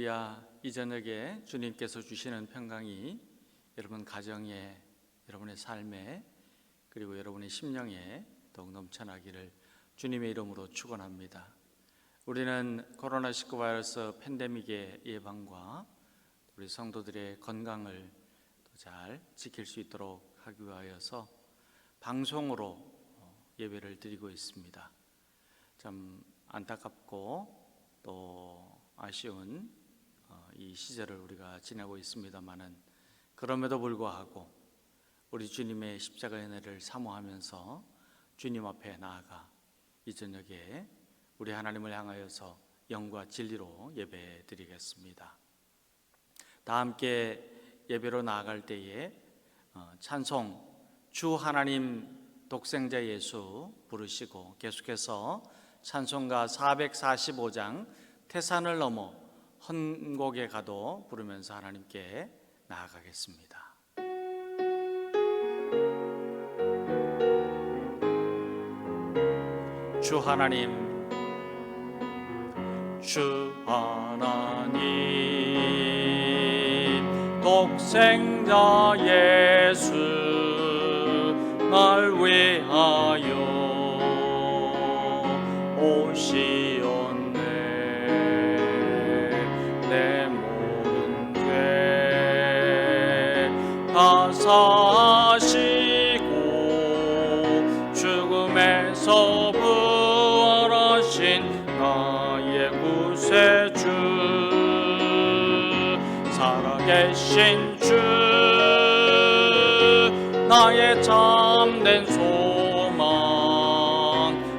할렐루야. 이 저녁에 주님께서 주시는 평강이 여러분 가정에, 여러분의 삶에, 그리고 여러분의 심령에 더욱 넘쳐나기를 주님의 이름으로 축원합니다. 우리는 코로나19 바이러스 팬데믹의 예방과 우리 성도들의 건강을 더 잘 지킬 수 있도록 하기 위하여서 방송으로 예배를 드리고 있습니다. 참 안타깝고 또 아쉬운 이 시절을 우리가 지내고 있습니다마는, 그럼에도 불구하고 우리 주님의 십자가의 은혜를 사모하면서 주님 앞에 나아가 이 저녁에 우리 하나님을 향하여서 영과 진리로 예배 드리겠습니다. 다 함께 예배로 나아갈 때에 찬송 주 하나님 독생자 예수 부르시고, 계속해서 찬송가 445장 태산을 넘어 헌곡에 가도 부르면서 하나님께 나아가겠습니다. 주 하나님, 주 하나님 독생자 예수 날 위하여 오시옵네. 내 모든 죄 다 사시고 죽음에서 부활하신 나의 구세주, 살아계신 주, 나의 참된 소망,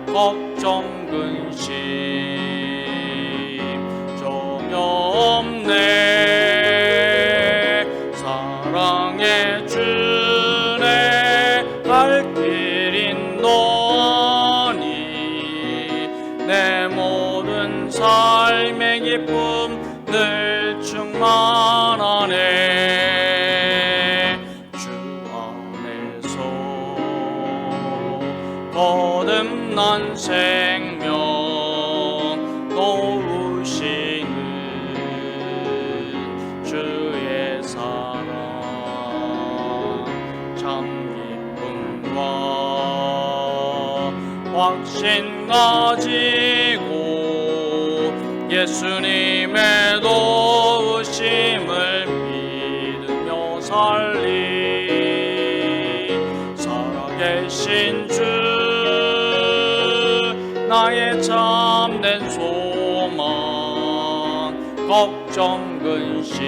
걱정 근심 전혀 없네. 사랑의 주네 갈 길인 너니 내 모든 삶의 기쁨 늘 충만하네. 주 안에서 거듭난 생명 놓으시는 주의 사랑, 참 기쁨과 확신 가지고 예수님의 도우심을 믿으며 살리. 살아계신 주, 나의 참된 소망, 걱정 근심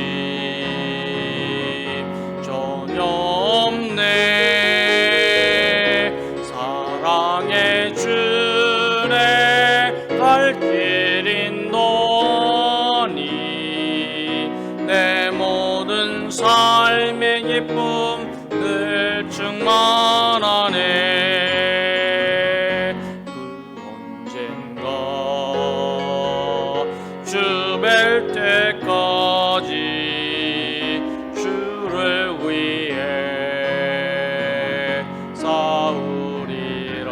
전혀 없네. 사랑의 주네 갈 길인 너니 내 모든 삶의 기쁨 늘 충만하네. 주 뵐 때까지 주를 위해 싸우리라.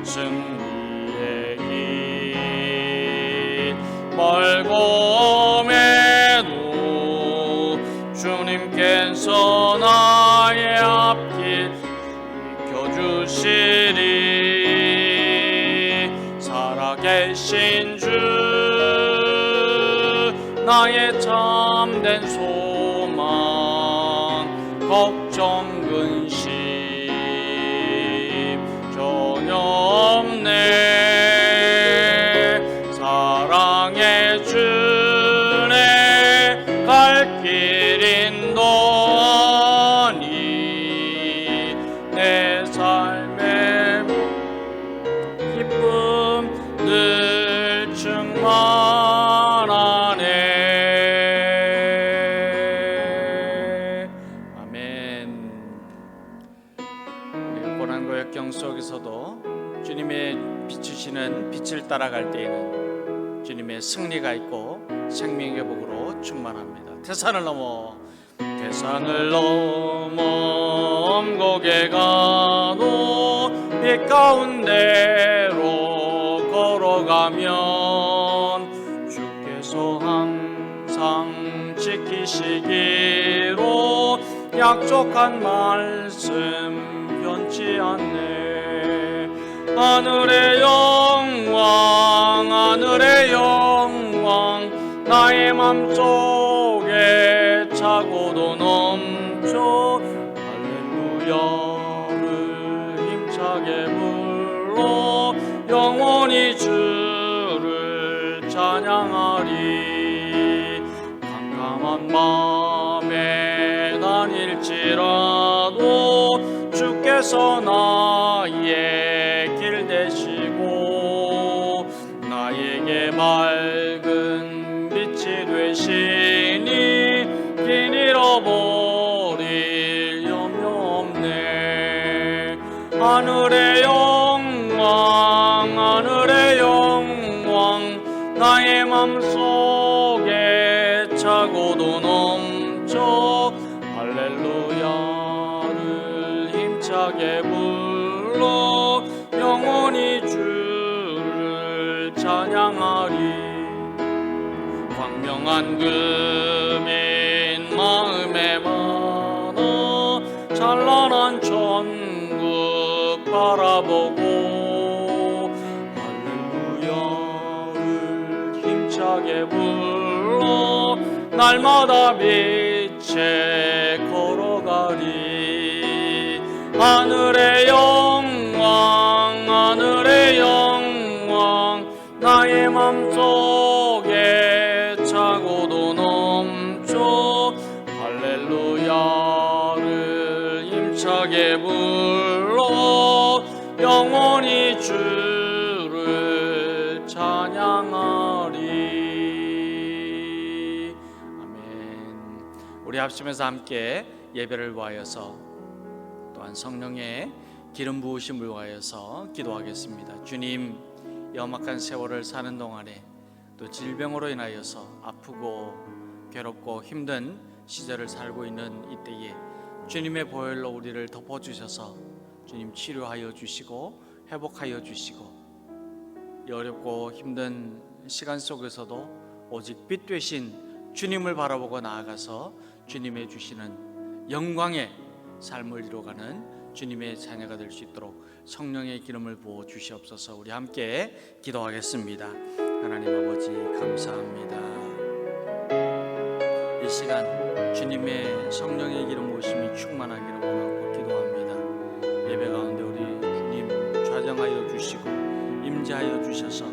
승리의 길 멀고 험해도 주님께서 나의 앞길 지켜주시리. 살아계신 주, 나의 참된 소망, 걱정 근심 전혀 없네. 사랑의 주네 갈 길인 너니 내 삶의 기쁨 늘 충만하네. 아멘. 우리 고난과 역경 속에서도 주님의 비추시는 빛을 따라갈 때에는 주님의 승리가 있고 생명의 복으로 충만합니다. 태산을 넘어 엄곡에 가도 빛 가운데로 걸어가면 주께서 하시기로 약속한 말씀 변치 않네. 하늘의 영광 하늘의 영광 나의 맘속에 차고도 넘쳐 할렐루야를 힘차게 불러 영원히 주를 찬양하리. 캄캄한 밤에 다닐지라도 주께서 나의 길 되시고 나에게 밝은 빛이 되시니 길 잃어버릴 염려 없네. 하늘의 영광 하늘의 영광 나의 맘속에 차고도 넘쳐 할렐루야를 힘차게 불러 영원히 주를 찬양하리. 광명한 금인 마음에 많아 찬란한 천국 바라보고 할렐루야를 힘차게 불러 날마다 빛에 걸어가리. 하늘의 영광 하늘의 영광 나의 맘속에 차고도 넘쳐 할렐루야를 힘차게 불러 영원히 주를 찬양하리. 아멘. 우리 합심해서 함께 예배를 위하여서 또한 성령의 기름 부으심을 위하여서 기도하겠습니다. 주님, 이 험악한 세월을 사는 동안에 또 질병으로 인하여서 아프고 괴롭고 힘든 시절을 살고 있는 이때에 주님의 보혈로 우리를 덮어주셔서 주님 치료하여 주시고 회복하여 주시고 이 어렵고 힘든 시간 속에서도 오직 빛 되신 주님을 바라보고 나아가서 주님의 주시는 영광의 삶을 이루어가는 주님의 자녀가 될 수 있도록 성령의 기름을 부어 주시옵소서. 우리 함께 기도하겠습니다. 하나님 아버지 감사합니다. 이 시간 주님의 성령의 기름 부으심이 충만하기를 원하고 기도합니다. 예배 가운데 우리 주님 좌정하여 주시고 임재하여 주셔서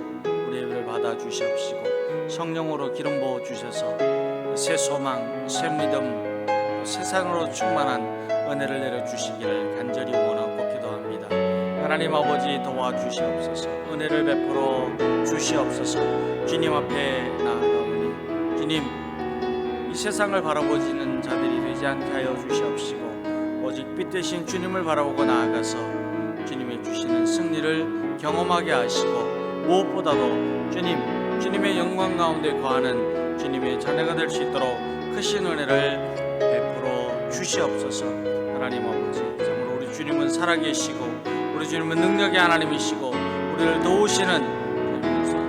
우리 예배를 받아 주시옵시고 성령으로 기름 부어 주셔서 새 소망, 새 믿음, 세상으로 충만한 은혜를 내려주시기를 간절히 원하고 기도합니다. 하나님 아버지 도와주시옵소서. 은혜를 베풀어 주시옵소서. 주님 앞에 나아가오니 주님 이 세상을 바라보지는 자들이 되지 않게 하여 주시옵시고 오직 빛 되신 주님을 바라보고 나아가서 주님이 주시는 승리를 경험하게 하시고 무엇보다도 주님의 영광 가운데 거하는 주님의 자녀가 될 수 있도록 크신 은혜를 베풀어 주시옵소서. 하나님 아버지 정말 우리 주님은 살아계시고 우리 주님은 능력의 하나님이시고 우리를 도우시는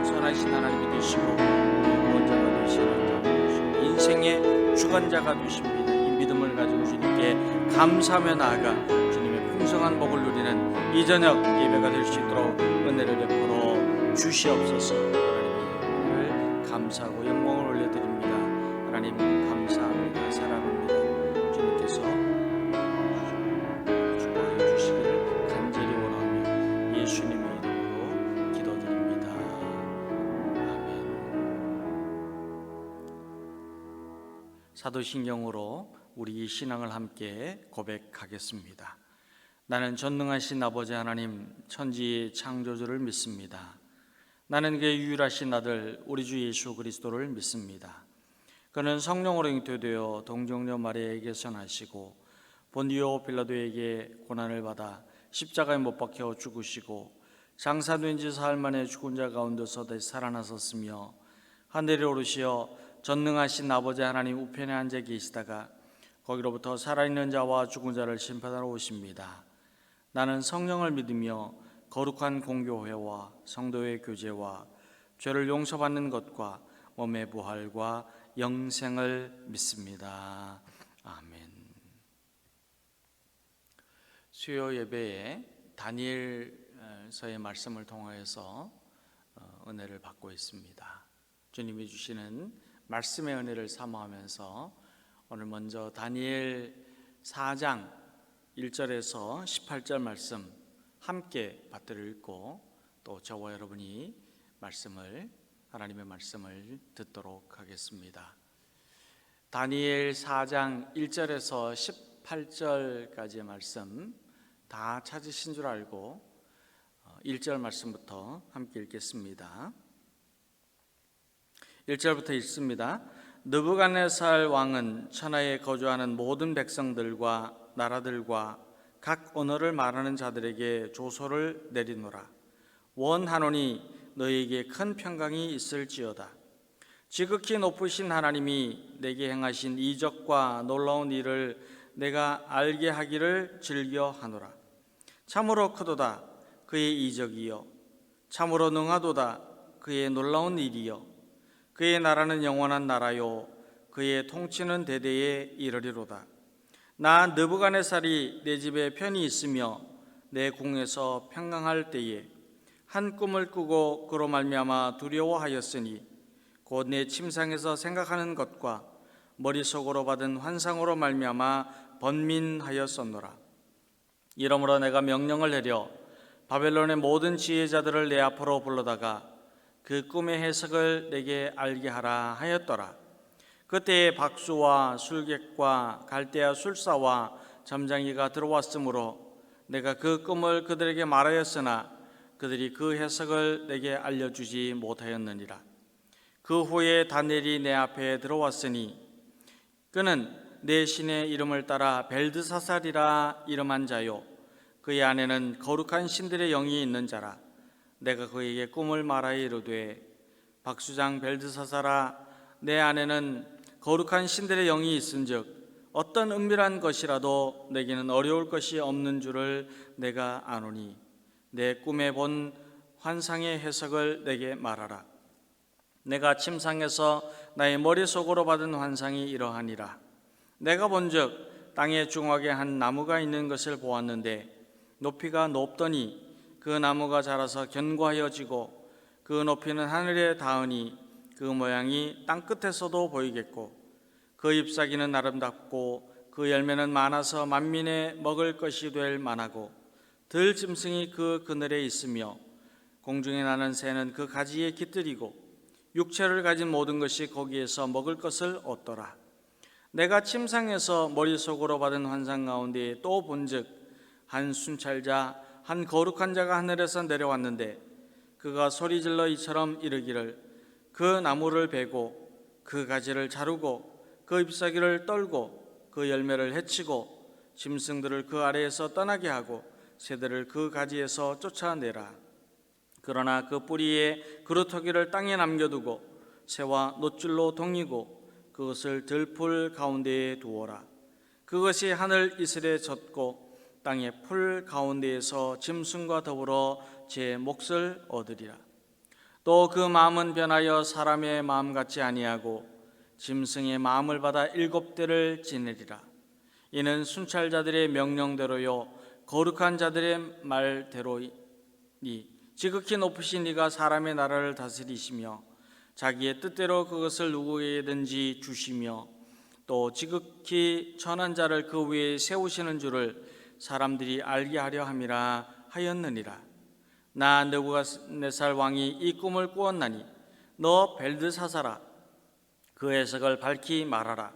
선하신 하나님이 되시고 우리의 구원자가 되시는 인생의 주관자가 되십니다. 이 믿음을 가지고 주님께 감사하며 나아가 주님의 풍성한 복을 누리는 이 저녁 예배가 될 수 있도록 은혜를 베풀어 주시옵소서. 하나님을 감사하고 영광을 올려드립니다. 하나님 감사합니다. 사랑합니다. 주님께서 축복해 주시기를 간절히 원하며 예수님의 이름으로 기도드립니다. 아멘. 사도신경으로 우리 신앙을 함께 고백하겠습니다. 나는 전능하신 아버지 하나님 천지의 창조주를 믿습니다. 나는 그의 유일하신 아들 우리 주 예수 그리스도를 믿습니다. 그는 성령으로 잉태되어 동정녀 마리아에게서 나시고 본디오 빌라도에게 고난을 받아 십자가에 못 박혀 죽으시고 장사된 지 사흘 만에 죽은 자 가운데서 다시 살아나셨으며 하늘에 오르시어 전능하신 아버지 하나님 우편에 앉아 계시다가 거기로부터 살아있는 자와 죽은 자를 심판하러 오십니다. 나는 성령을 믿으며 거룩한 공교회와 성도의 교제와 죄를 용서받는 것과 몸의 부활과 영생을 믿습니다. 아멘. 수요 예배에 다니엘서의 말씀을 통하여서 은혜를 받고 있습니다. 주님이 주시는 말씀의 은혜를 사모하면서 오늘 먼저 다니엘 4장 1절에서 18절 말씀 함께 받들어 읽고 또 저와 여러분이 하나님의 말씀을 듣도록 하겠습니다. 다니엘 4장 1절에서 18절까지의 말씀 다 찾으신 줄 알고 1절 말씀부터 함께 읽겠습니다. 1절부터 읽습니다. 느부갓네살 왕은 천하에 거주하는 모든 백성들과 나라들과 각 언어를 말하는 자들에게 조소를 내리노라. 원하노니 너희에게 큰 평강이 있을지어다. 지극히 높으신 하나님이 내게 행하신 이적과 놀라운 일을 내가 알게 하기를 즐겨하노라. 참으로 크도다 그의 이적이요 참으로 능하도다 그의 놀라운 일이요 그의 나라는 영원한 나라요 그의 통치는 대대에 이르리로다. 나 느부갓네살이 내 집에 편히 있으며 내 궁에서 평강할 때에 한 꿈을 꾸고 그로 말미암아 두려워하였으니 곧 내 침상에서 생각하는 것과 머릿속으로 받은 환상으로 말미암아 번민하였었노라. 이러므로 내가 명령을 내려 바벨론의 모든 지혜자들을 내 앞으로 불러다가 그 꿈의 해석을 내게 알게 하라 하였더라. 그때에 박수와 술객과 갈대아 술사와 점장이가 들어왔으므로 내가 그 꿈을 그들에게 말하였으나 그들이 그 해석을 내게 알려주지 못하였느니라. 그 후에 다니엘이 내 앞에 들어왔으니 그는 내 신의 이름을 따라 벨드사살이라 이름한 자요 그의 안에는 거룩한 신들의 영이 있는 자라. 내가 그에게 꿈을 말하여 이르되 박수장 벨드사살아 내 안에는 거룩한 신들의 영이 있은즉 어떤 은밀한 것이라도 내게는 어려울 것이 없는 줄을 내가 아노니 내 꿈에 본 환상의 해석을 내게 말하라. 내가 침상에서 나의 머릿속으로 받은 환상이 이러하니라. 내가 본즉 땅의 중앙에 한 나무가 있는 것을 보았는데 높이가 높더니 그 나무가 자라서 견고하여지고 그 높이는 하늘에 닿으니 그 모양이 땅끝에서도 보이겠고 그 잎사귀는 아름답고 그 열매는 많아서 만민의 먹을 것이 될 만하고 들짐승이 그 그늘에 있으며 공중에 나는 새는 그 가지에 깃들이고 육체를 가진 모든 것이 거기에서 먹을 것을 얻더라. 내가 침상에서 머릿속으로 받은 환상 가운데 또 본즉 한 순찰자 한 거룩한 자가 하늘에서 내려왔는데 그가 소리질러 이처럼 이르기를 그 나무를 베고 그 가지를 자르고 그 잎사귀를 떨고 그 열매를 해치고 짐승들을 그 아래에서 떠나게 하고 새들을 그 가지에서 쫓아내라. 그러나 그 뿌리에 그루터기를 땅에 남겨두고 새와 노줄로 동이고 그것을 들풀 가운데에 두어라. 그것이 하늘 이슬에 젖고 땅의 풀 가운데에서 짐승과 더불어 제 몫을 얻으리라. 또 그 마음은 변하여 사람의 마음 같지 아니하고 짐승의 마음을 받아 7대를 지내리라. 이는 순찰자들의 명령대로요 거룩한 자들의 말대로니 지극히 높으신 이가 사람의 나라를 다스리시며 자기의 뜻대로 그것을 누구에게든지 주시며 또 지극히 천한 자를 그 위에 세우시는 줄을 사람들이 알게 하려 함이라 하였느니라. 나 느부갓네살 왕이 이 꿈을 꾸었나니 너 벨드사살아 그 해석을 밝히 말하라.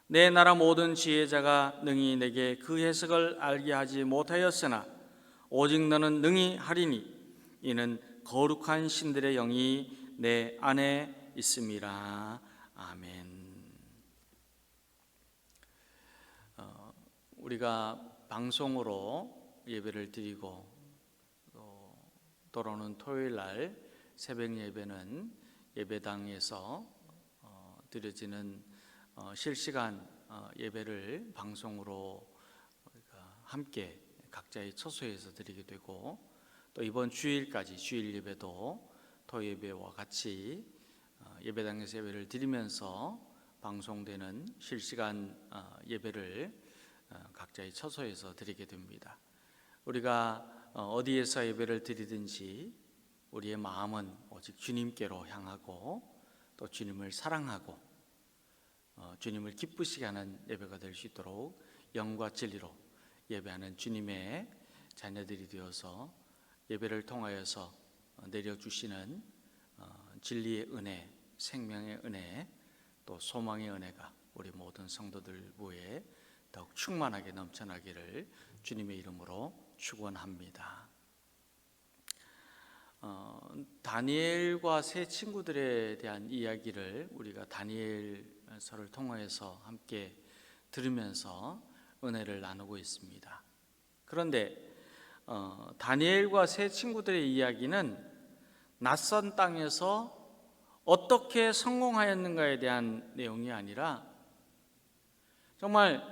내 나라 모든 지혜자가 능히 내게 그 해석을 알게 하지 못하였으나 오직 너는 능히 하리니 이는 거룩한 신들의 영이 내 안에 있음이라. 아멘. 우리가 방송으로 예배를 드리고 돌아오는 토요일 날 새벽 예배는 예배당에서 드려지는 실시간 예배를 방송으로 함께 각자의 처소에서 드리게 되고 또 이번 주일까지 주일 예배도 토 예배와 같이 예배당에서 예배를 드리면서 방송되는 실시간 예배를 각자의 처소에서 드리게 됩니다. 우리가 어디에서 예배를 드리든지 우리의 마음은 오직 주님께로 향하고 또 주님을 사랑하고 주님을 기쁘시게 하는 예배가 될 수 있도록 영과 진리로 예배하는 주님의 자녀들이 되어서 예배를 통하여서 내려주시는 진리의 은혜, 생명의 은혜, 또 소망의 은혜가 우리 모든 성도들 위에 더욱 충만하게 넘쳐나기를 주님의 이름으로 축원합니다. 다니엘과 세 친구들에 대한 이야기를 우리가 다니엘서를 통해서 함께 들으면서 은혜를 나누고 있습니다. 그런데 다니엘과 세 친구들의 이야기는 낯선 땅에서 어떻게 성공하였는가에 대한 내용이 아니라 정말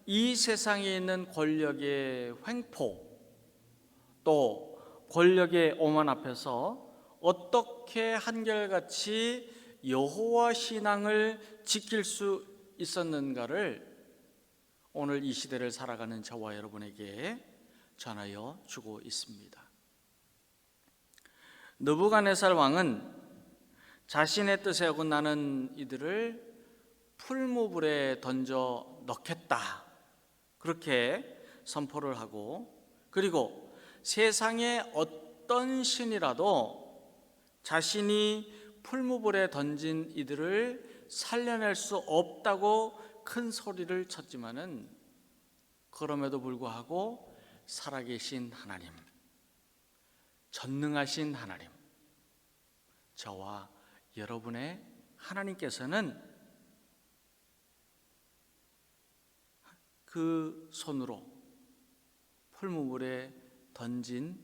이 세상에 있는 권력의 횡포, 또 권력의 오만 앞에서 어떻게 한결같이 여호와 신앙을 지킬 수 있었는가를 오늘 이 시대를 살아가는 저와 여러분에게 전하여 주고 있습니다. 느부갓네살 왕은 자신의 뜻에 어긋나는 이들을 풀무불에 던져 넣겠다, 그렇게 선포를 하고, 그리고 세상의 어떤 신이라도 자신이 풀무불에 던진 이들을 살려낼 수 없다고 큰 소리를 쳤지만은 그럼에도 불구하고 살아계신 하나님, 전능하신 하나님, 저와 여러분의 하나님께서는 그 손으로 풀무불에 던진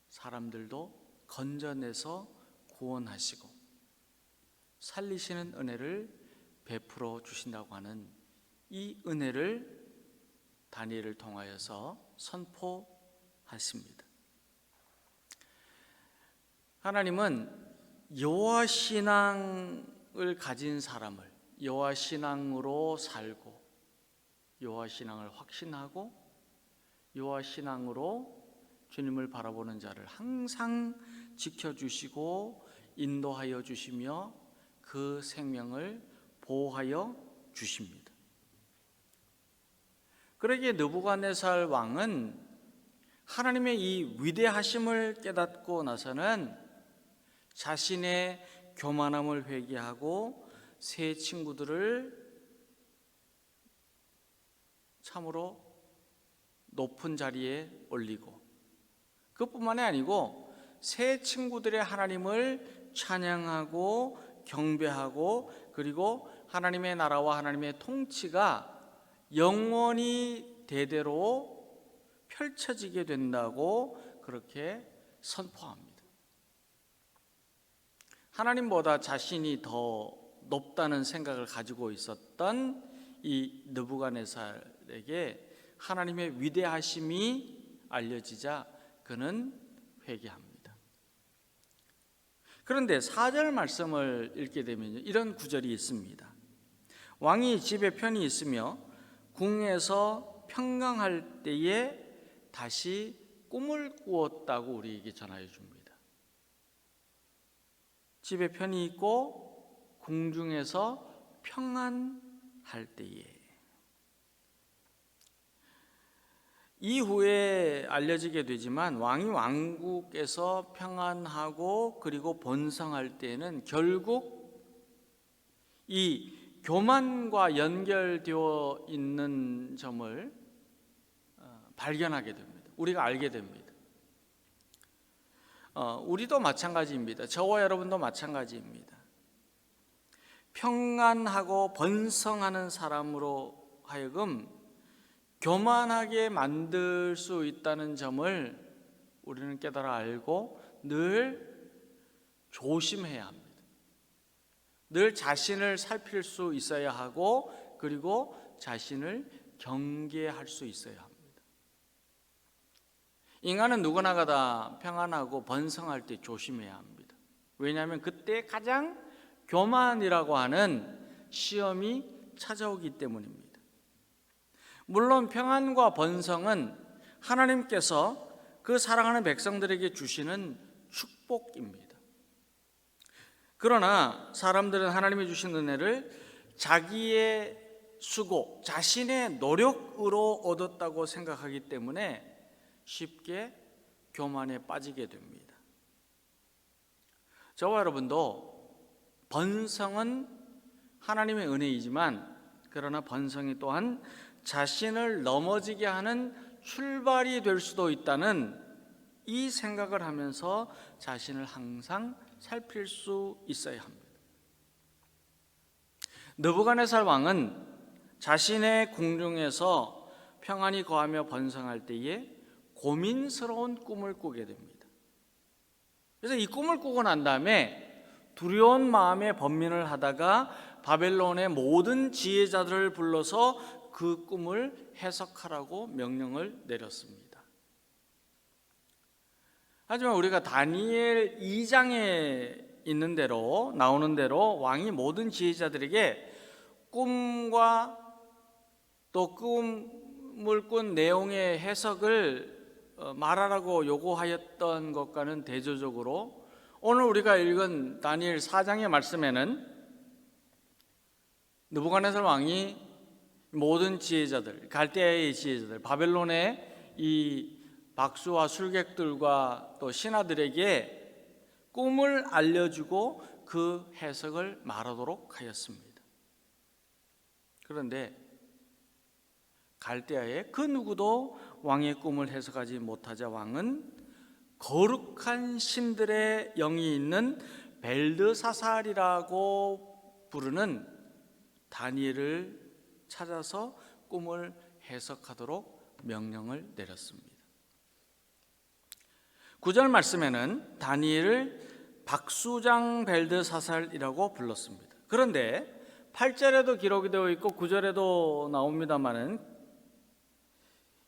사람들도 건져내서 구원하시고 살리시는 은혜를 베풀어 주신다고 하는 이 은혜를 다니엘을 통하여서 선포하십니다. 하나님은 여호와 신앙을 가진 사람을, 여호와 신앙으로 살고 여호와 신앙을 확신하고 여호와 신앙으로 주님을 바라보는 자를 항상 지켜주시고 인도하여 주시며 그 생명을 보호하여 주십니다. 그러기에 느부갓네살 왕은 하나님의 이 위대하심을 깨닫고 나서는 자신의 교만함을 회개하고 세 친구들을 참으로 높은 자리에 올리고, 그뿐만이 아니고 세 친구들의 하나님을 찬양하고 경배하고, 그리고 하나님의 나라와 하나님의 통치가 영원히 대대로 펼쳐지게 된다고 그렇게 선포합니다. 하나님보다 자신이 더 높다는 생각을 가지고 있었던 이 느부갓네살에게 하나님의 위대하심이 알려지자 그는 회개합니다. 그런데 4절 말씀을 읽게 되면 이런 구절이 있습니다. 왕이 집에 편히 있으며 궁에서 평강할 때에 다시 꿈을 꾸었다고 우리에게 전하여 줍니다. 집에 편히 있고 궁중에서 평안할 때에, 이후에 알려지게 되지만 왕이 왕국에서 평안하고 그리고 번성할 때에는 결국 이 교만과 연결되어 있는 점을 발견하게 됩니다. 우리가 알게 됩니다. 우리도 마찬가지입니다. 저와 여러분도 마찬가지입니다. 평안하고 번성하는 사람으로 하여금 교만하게 만들 수 있다는 점을 우리는 깨달아 알고 늘 조심해야 합니다. 늘 자신을 살필 수 있어야 하고, 그리고 자신을 경계할 수 있어야 합니다. 인간은 누구나가 다 평안하고 번성할 때 조심해야 합니다. 왜냐하면 그때 가장 교만이라고 하는 시험이 찾아오기 때문입니다. 물론 평안과 번성은 하나님께서 그 사랑하는 백성들에게 주시는 축복입니다. 그러나 사람들은 하나님이 주신 은혜를 자기의 수고, 자신의 노력으로 얻었다고 생각하기 때문에 쉽게 교만에 빠지게 됩니다. 저와 여러분도 번성은 하나님의 은혜이지만, 그러나 번성이 또한 자신을 넘어지게 하는 출발이 될 수도 있다는 이 생각을 하면서 자신을 항상 살필 수 있어야 합니다. 느부갓네살 왕은 자신의 궁중에서 평안히 거하며 번성할 때에 고민스러운 꿈을 꾸게 됩니다. 그래서 이 꿈을 꾸고 난 다음에 두려운 마음에 번민을 하다가 바벨론의 모든 지혜자들을 불러서 그 꿈을 해석하라고 명령을 내렸습니다. 하지만 우리가 다니엘 2장에 있는 대로, 나오는 대로 왕이 모든 지혜자들에게 꿈과 또 꿈을 꾼 내용의 해석을 말하라고 요구하였던 것과는 대조적으로 오늘 우리가 읽은 다니엘 4장의 말씀에는 느부갓네살 왕이 모든 지혜자들, 갈대아의 지혜자들, 바벨론의 이 박수와 술객들과 또 신하들에게 꿈을 알려주고 그 해석을 말하도록 하였습니다. 그런데 갈대아의 그 누구도 왕의 꿈을 해석하지 못하자 왕은 거룩한 신들의 영이 있는 벨드사살이라고 부르는 다니엘을 찾아서 꿈을 해석하도록 명령을 내렸습니다. 9절 말씀에는 다니엘을 박수장 벨드사살이라고 불렀습니다. 그런데 8절에도 기록이 되어 있고 9절에도 나옵니다마는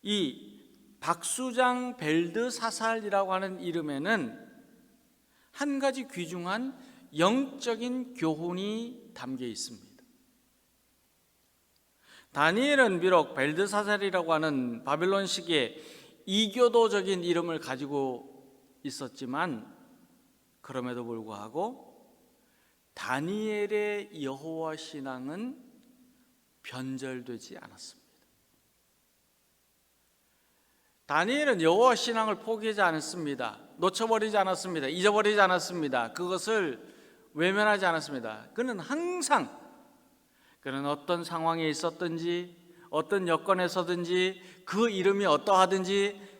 이 박수장 벨드사살이라고 하는 이름에는 한 가지 귀중한 영적인 교훈이 담겨 있습니다. 다니엘은 비록 벨드사살이라고 하는 바벨론식의 이교도적인 이름을 가지고 있었지만 그럼에도 불구하고 다니엘의 여호와 신앙은 변절되지 않았습니다. 다니엘은 여호와 신앙을 포기하지 않았습니다. 놓쳐버리지 않았습니다. 잊어버리지 않았습니다. 그것을 외면하지 않았습니다. 그는 항상 그는 어떤 상황에 있었든지 어떤 여건에서든지 그 이름이 어떠하든지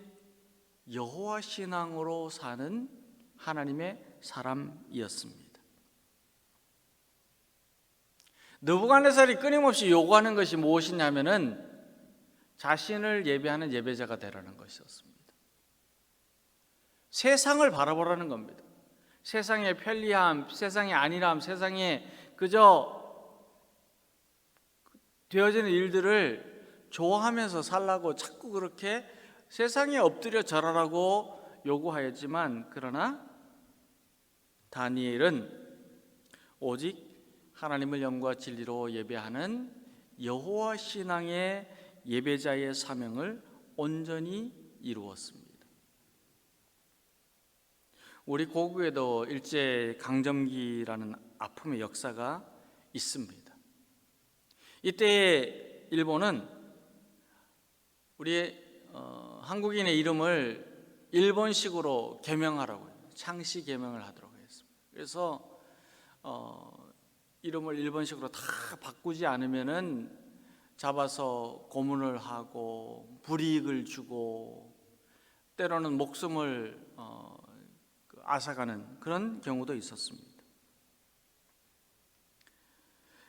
여호와 신앙으로 사는 하나님의 사람이었습니다. 느부갓네살이 끊임없이 요구하는 것이 무엇이냐면은 자신을 예배하는 예배자가 되라는 것이었습니다. 세상을 바라보라는 겁니다. 세상의 편리함, 세상의 안일함, 세상에 그저 되어지는 일들을 좋아하면서 살라고 자꾸 그렇게 세상에 엎드려 절하라고 요구하였지만, 그러나 다니엘은 오직 하나님을 영과 진리로 예배하는 여호와 신앙의 예배자의 사명을 온전히 이루었습니다. 우리 고국에도 일제 강점기라는 아픔의 역사가 있습니다. 이때 일본은 우리의 한국인의 이름을 일본식으로 개명하라고 해요. 창씨 개명을 하도록 했습니다. 그래서 이름을 일본식으로 다 바꾸지 않으면은 잡아서 고문을 하고 불이익을 주고 때로는 목숨을 앗아가는 그런 경우도 있었습니다.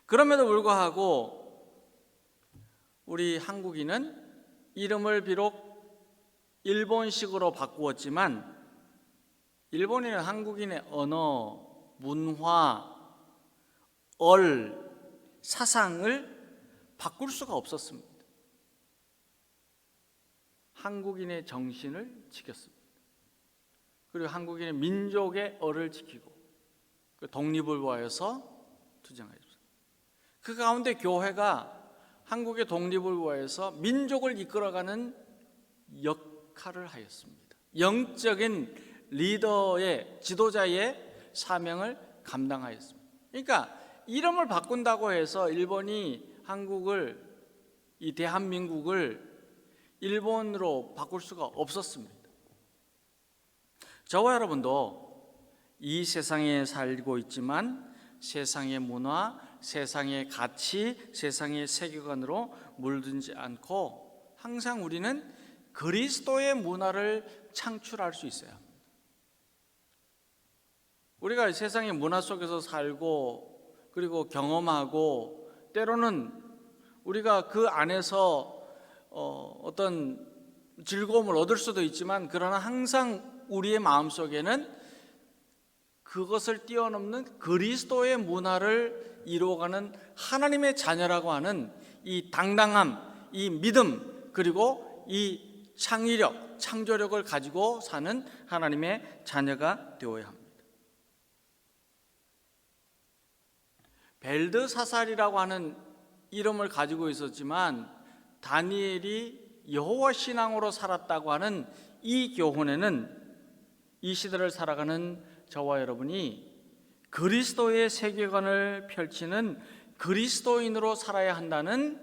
그럼에도 불구하고 우리 한국인은 이름을 비록 일본식으로 바꾸었지만 일본인은 한국인의 언어, 문화, 사상을 바꿀 수가 없었습니다. 한국인의 정신을 지켰습니다. 그리고 한국인의 민족의 얼을 지키고 그 독립을 위하여서 투쟁하였습니다. 그 가운데 교회가 한국의 독립을 위해서 민족을 이끌어가는 역할을 하였습니다. 영적인 리더의 지도자의 사명을 감당하였습니다. 그러니까 이름을 바꾼다고 해서 일본이 한국을, 이 대한민국을 일본으로 바꿀 수가 없었습니다. 저와 여러분도 이 세상에 살고 있지만 세상의 문화, 세상의 가치, 세상의 세계관으로 물들지 않고 항상 우리는 그리스도의 문화를 창출할 수 있어야 합니다. 우리가 세상의 문화 속에서 살고 그리고 경험하고 때로는 우리가 그 안에서 어떤 즐거움을 얻을 수도 있지만, 그러나 항상 우리의 마음속에는 그것을 뛰어넘는 그리스도의 문화를 이루어가는 하나님의 자녀라고 하는 이 당당함, 이 믿음, 그리고 이 창의력, 창조력을 가지고 사는 하나님의 자녀가 되어야 합니다. 벨드사살이라고 하는 이름을 가지고 있었지만 다니엘이 여호와 신앙으로 살았다고 하는 이 교훈에는 이 시대를 살아가는 저와 여러분이 그리스도의 세계관을 펼치는 그리스도인으로 살아야 한다는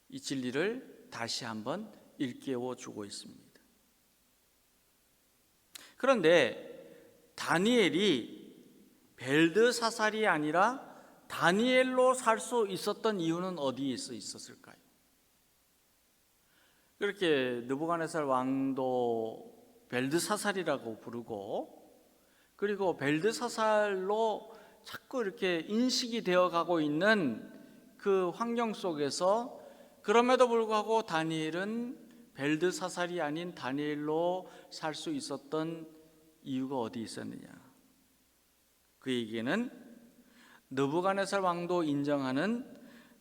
이 진리를 다시 한번 일깨워 주고 있습니다. 그런데 다니엘이 벨드사살이 아니라 다니엘로 살 수 있었던 이유는 어디에 있었을까요? 그렇게 느부갓네살 왕도 벨드사살이라고 부르고, 그리고 벨드사살로 자꾸 이렇게 인식이 되어가고 있는 그 환경 속에서 그럼에도 불구하고 다니엘은 벨드사살이 아닌 다니엘로 살 수 있었던 이유가 어디 있었느냐? 그에게는 느부갓네살 왕도 인정하는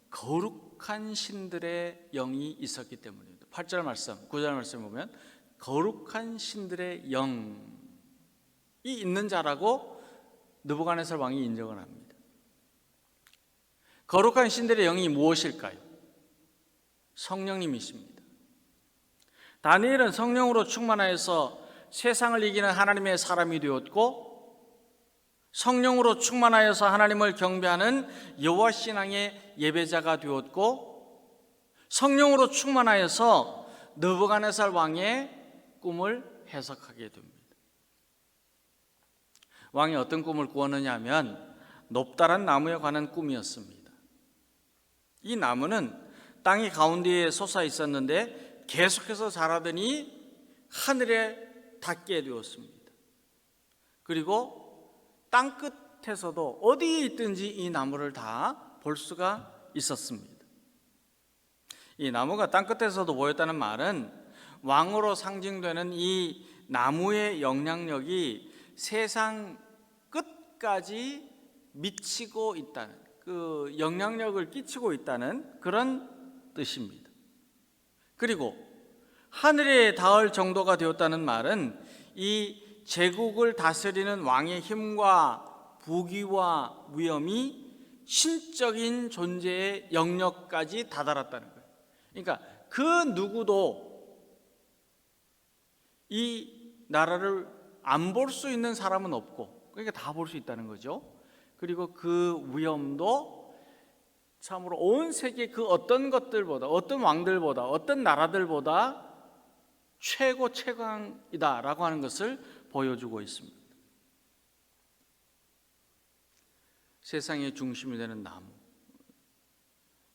거룩한 신들의 영이 있었기 때문입니다. 8절 말씀, 9절 말씀 보면 거룩한 신들의 영이 있는 자라고 느부갓네살 왕이 인정을 합니다. 거룩한 신들의 영이 무엇일까요? 성령님이십니다. 다니엘은 성령으로 충만하여서 세상을 이기는 하나님의 사람이 되었고, 성령으로 충만하여서 하나님을 경배하는 여호와 신앙의 예배자가 되었고, 성령으로 충만하여서 느부갓네살 왕의 꿈을 해석하게 됩니다. 왕이 어떤 꿈을 꾸었느냐 하면 높다란 나무에 관한 꿈이었습니다. 이 나무는 땅이 가운데에 솟아 있었는데 계속해서 자라더니 하늘에 닿게 되었습니다. 그리고 땅 끝에서도 어디에 있든지 이 나무를 다 볼 수가 있었습니다. 이 나무가 땅 끝에서도 보였다는 말은 왕으로 상징되는 이 나무의 영향력이 세상 끝까지 미치고 있다는, 그 영향력을 끼치고 있다는 그런 뜻입니다. 그리고 하늘에 닿을 정도가 되었다는 말은 이 제국을 다스리는 왕의 힘과 부귀와 위엄이 신적인 존재의 영역까지 다다랐다는 거예요. 그러니까 그 누구도 이 나라를 안 볼 수 있는 사람은 없고, 그러니까 다 볼 수 있다는 거죠. 그리고 그 위엄도 참으로 온 세계 그 어떤 것들보다, 어떤 왕들보다, 어떤 나라들보다 최고 최강이다라고 하는 것을 보여주고 있습니다. 세상의 중심이 되는 나무.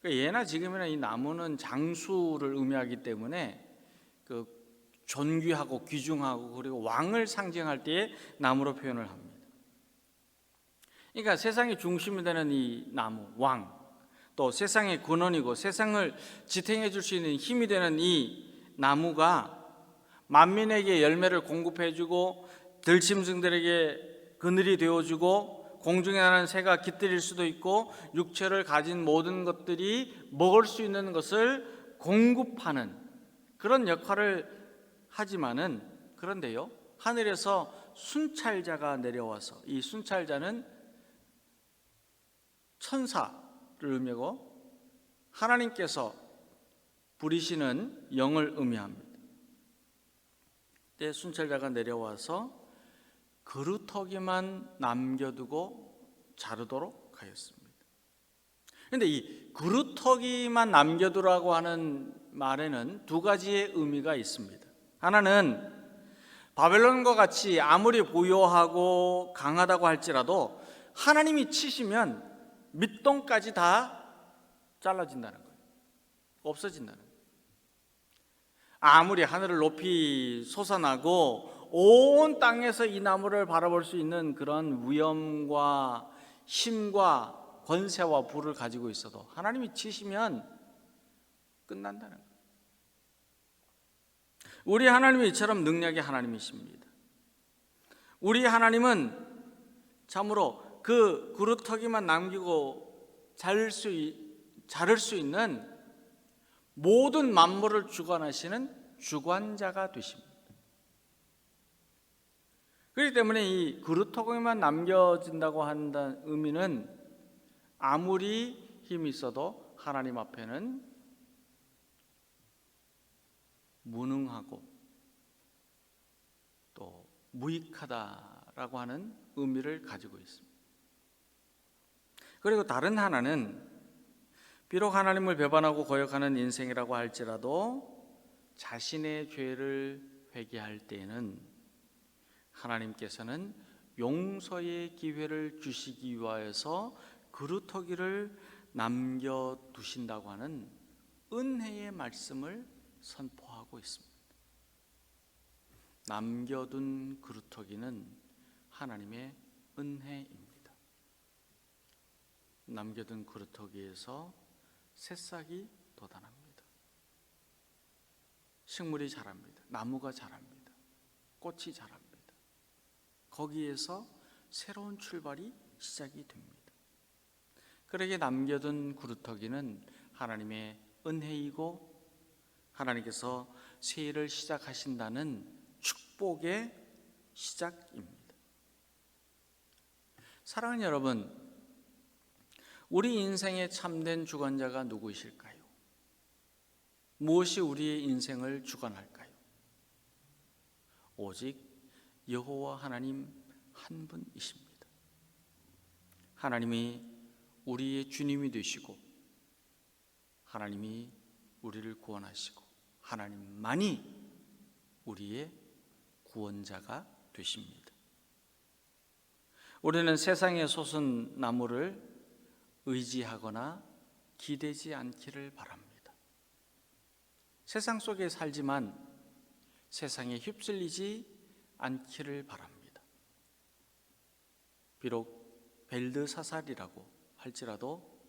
그러니까 예나 지금이나 이 나무는 장수를 의미하기 때문에 그 존귀하고 귀중하고 그리고 왕을 상징할 때에 나무로 표현을 합니다. 그러니까 세상의 중심이 되는 이 나무, 왕, 또 세상의 근원이고 세상을 지탱해 줄 수 있는 힘이 되는 이 나무가 만민에게 열매를 공급해주고 들짐승들에게 그늘이 되어주고 공중에 나는 새가 깃들일 수도 있고 육체를 가진 모든 것들이 먹을 수 있는 것을 공급하는 그런 역할을 하지만은, 그런데요, 하늘에서 순찰자가 내려와서 이 순찰자는 천사를 의미하고 하나님께서 부리시는 영을 의미합니다. 때 순찰자가 내려와서 그루터기만 남겨두고 자르도록 하였습니다. 그런데 이 그루터기만 남겨두라고 하는 말에는 두 가지의 의미가 있습니다. 하나는 바벨론과 같이 아무리 부유하고 강하다고 할지라도 하나님이 치시면 밑동까지 다 잘라진다는 거예요. 없어진다는 거예요. 아무리 하늘을 높이 솟아나고 온 땅에서 이 나무를 바라볼 수 있는 그런 위엄과 힘과 권세와 부를 가지고 있어도 하나님이 치시면 끝난다는 거예요. 우리 하나님이 이처럼 능력의 하나님이십니다. 우리 하나님은 참으로 그 그루터기만 남기고 자를 수 있는 모든 만물을 주관하시는 주관자가 되십니다. 그렇기 때문에 이 그루터기만 남겨진다고 한다는 의미는 아무리 힘이 있어도 하나님 앞에는 무능하고 또 무익하다라고 하는 의미를 가지고 있습니다. 그리고 다른 하나는 비록 하나님을 배반하고 거역하는 인생이라고 할지라도 자신의 죄를 회개할 때에는 하나님께서는 용서의 기회를 주시기 위하여서 그루터기를 남겨두신다고 하는 은혜의 말씀을 선포하고 있습니다. 남겨둔 그루터기는 하나님의 은혜입니다. 남겨둔 그루터기에서 새싹이 돋아납니다. 식물이 자랍니다. 나무가 자랍니다. 꽃이 자랍니다. 거기에서 새로운 출발이 시작이 됩니다. 그러게 남겨둔 그루터기는 하나님의 은혜이고 하나님께서 새 일을 시작하신다는 축복의 시작입니다. 사랑하는 여러분, 우리 인생의 참된 주관자가 누구이실까요? 무엇이 우리의 인생을 주관할까요? 오직 여호와 하나님 한 분이십니다. 하나님이 우리의 주님이 되시고 하나님이 우리를 구원하시고 하나님만이 우리의 구원자가 되십니다. 우리는 세상에 솟은 나무를 의지하거나 기대지 않기를 바랍니다. 세상 속에 살지만 세상에 휩쓸리지 않기를 바랍니다. 비록 벨드사살이라고 할지라도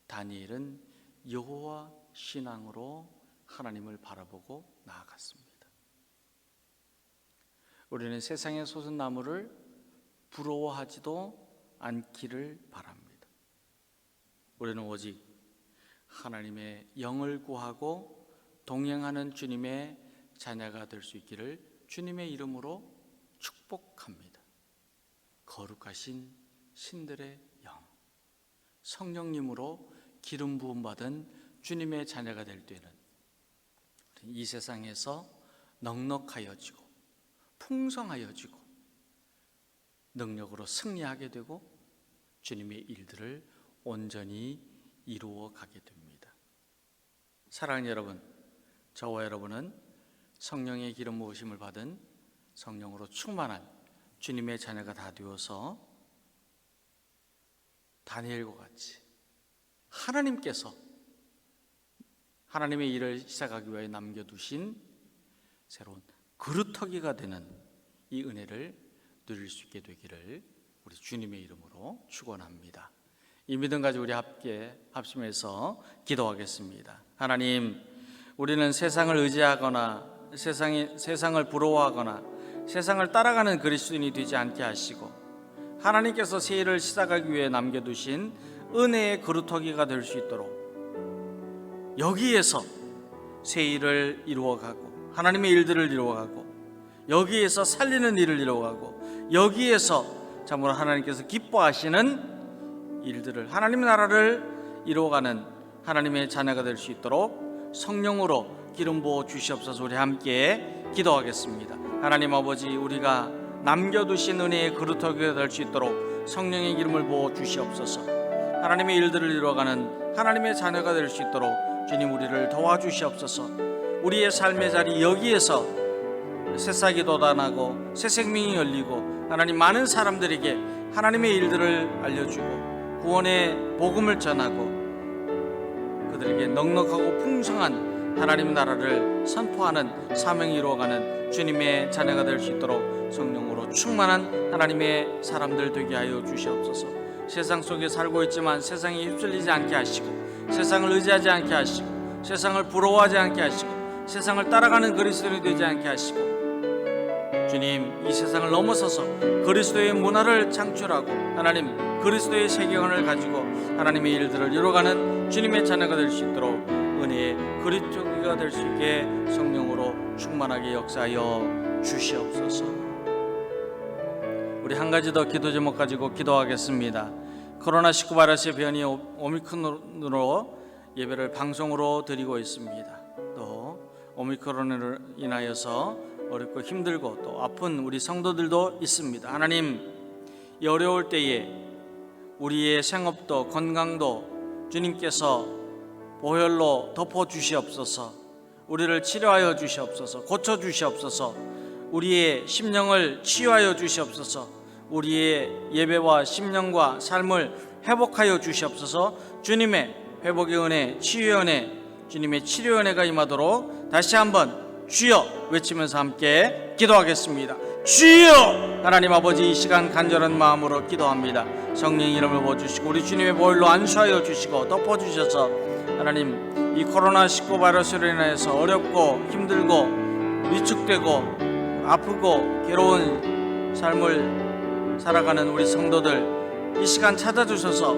다니엘은 여호와 신앙으로 하나님을 바라보고 나아갔습니다. 우리는 세상에 솟은 나무를 부러워하지도 않기를 바랍니다. 우리는 오직 하나님의 영을 구하고 동행하는 주님의 자녀가 될 수 있기를 주님의 이름으로 축복합니다. 거룩하신 신들의 영, 성령님으로 기름 부음 받은 주님의 자녀가 될 때는 이 세상에서 넉넉하여지고 풍성하여지고 능력으로 승리하게 되고 주님의 일들을 온전히 이루어 가게 됩니다. 사랑하는 여러분, 저와 여러분은 성령의 기름 부으심을 받은 성령으로 충만한 주님의 자녀가 다 되어서 다니엘과 같이 하나님께서 하나님의 일을 시작하기 위해 남겨두신 새로운 그루터기가 되는 이 은혜를 누릴 수 있게 되기를 우리 주님의 이름으로 축원합니다. 이 믿음 가지고 우리 함께 합심해서 기도하겠습니다. 하나님, 우리는 세상을 의지하거나 세상을 부러워하거나 세상을 따라가는 그리스도인이 되지 않게 하시고 하나님께서 새 일을 시작하기 위해 남겨두신 은혜의 그루터기가 될 수 있도록 여기에서 새 일을 이루어가고 하나님의 일들을 이루어가고 여기에서 살리는 일을 이루어가고 여기에서 참으로 하나님께서 기뻐하시는 일들을, 하나님의 나라를 이루어가는 하나님의 자녀가 될 수 있도록 성령으로 기름 부어 주시옵소서. 우리 함께 기도하겠습니다. 하나님 아버지, 우리가 남겨두신 은혜의 그루터기가 될 수 있도록 성령의 기름을 부어 주시옵소서. 하나님의 일들을 이루어가는 하나님의 자녀가 될 수 있도록 주님 우리를 도와주시옵소서. 우리의 삶의 자리 여기에서 새싹이 돋아나고 새 생명이 열리고 하나님 많은 사람들에게 하나님의 일들을 알려주고 구원의 복음을 전하고 그들에게 넉넉하고 풍성한 하나님의 나라를 선포하는 사명이 이루어가는 주님의 자녀가 될 수 있도록 성령으로 충만한 하나님의 사람들 되게 하여 주시옵소서. 세상 속에 살고 있지만 세상에 휩쓸리지 않게 하시고, 세상을 의지하지 않게 하시고, 세상을 부러워하지 않게 하시고, 세상을 따라가는 그리스도인이 되지 않게 하시고, 주님, 이 세상을 넘어서서 그리스도의 문화를 창출하고 하나님 그리스도의 세계관을 가지고 하나님의 일들을 이루어가는 주님의 자녀가 될 수 있도록 은혜의 그리스도가 될 수 있게 성령으로 충만하게 역사하여 주시옵소서. 우리 한 가지 더 기도 제목 가지고 기도하겠습니다. 코로나19 바이러스의 변이 오미크론으로 예배를 방송으로 드리고 있습니다. 또 오미크론으로 인하여서 어렵고 힘들고 또 아픈 우리 성도들도 있습니다. 하나님, 이 어려울 때에 우리의 생업도 건강도 주님께서 보혈로 덮어 주시옵소서. 우리를 치료하여 주시옵소서. 고쳐 주시옵소서. 우리의 심령을 치유하여 주시옵소서. 우리의 예배와 심령과 삶을 회복하여 주시옵소서. 주님의 회복의 은혜, 치유의 은혜, 주님의 치료의 은혜가 임하도록 다시 한번 주여 외치면서 함께 기도하겠습니다. 주여! 하나님 아버지, 이 시간 간절한 마음으로 기도합니다. 성령의 이름을 부어주시고 우리 주님의 보혈로 안수하여 주시고 덮어주셔서 하나님, 이 코로나19 바이러스로 인해서 어렵고 힘들고 위축되고 아프고 괴로운 삶을 살아가는 우리 성도들 이 시간 찾아주셔서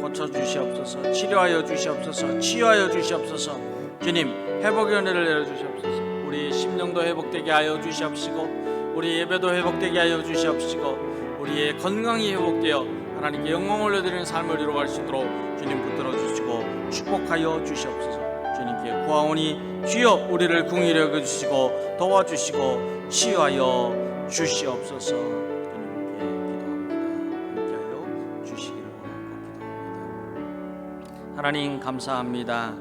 고쳐주시옵소서. 치료하여 주시옵소서. 치유하여 주시옵소서. 주님, 회복의 은혜를 내려주시옵소서. 우리 심령도 회복되게 하여 주시옵시고 우리 예배도 회복되게 하여 주시옵시고 우리의 건강이 회복되어 하나님께 영광을 올려드리는 삶을 이루어갈 수 있도록 주님 붙들어 주시고 축복하여 주시옵소서. 주님께 구하오니 주여 우리를 긍휼히 여겨주시고 도와주시고 치유하여 주시옵소서. 주님께 기도합니다. 함께하여 주시기를 원하고 기도합니다. 하나님 감사합니다.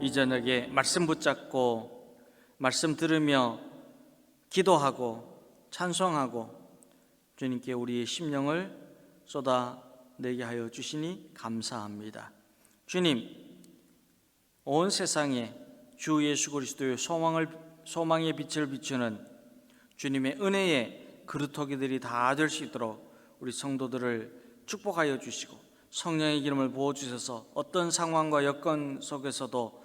이 저녁에 말씀 붙잡고 말씀 들으며 기도하고 찬송하고 주님께 우리의 심령을 쏟아내게 하여 주시니 감사합니다. 주님, 온 세상에 주 예수 그리스도의 소망의 빛을 비추는 주님의 은혜의 그루터기들이 다 될 수 있도록 우리 성도들을 축복하여 주시고 성령의 기름을 부어주셔서 어떤 상황과 여건 속에서도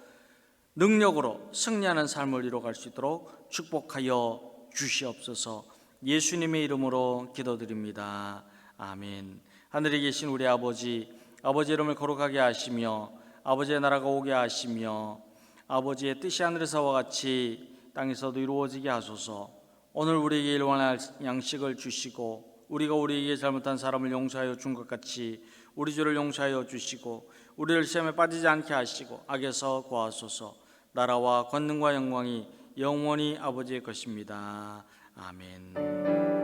능력으로 승리하는 삶을 이루어갈 수 있도록 축복하여 주시옵소서. 예수님의 이름으로 기도드립니다. 아멘. 하늘에 계신 우리 아버지, 아버지의 이름을 거룩하게 하시며 아버지의 나라가 오게 하시며 아버지의 뜻이 하늘에서와 같이 땅에서도 이루어지게 하소서. 오늘 우리에게 일용할 양식을 주시고 우리가 우리에게 잘못한 사람을 용서하여 준 것 같이 우리 죄를 용서하여 주시고 우리를 시험에 빠지지 않게 하시고 악에서 구하소서. 나라와 권능과 영광이 영원히 아버지의 것입니다. 아멘.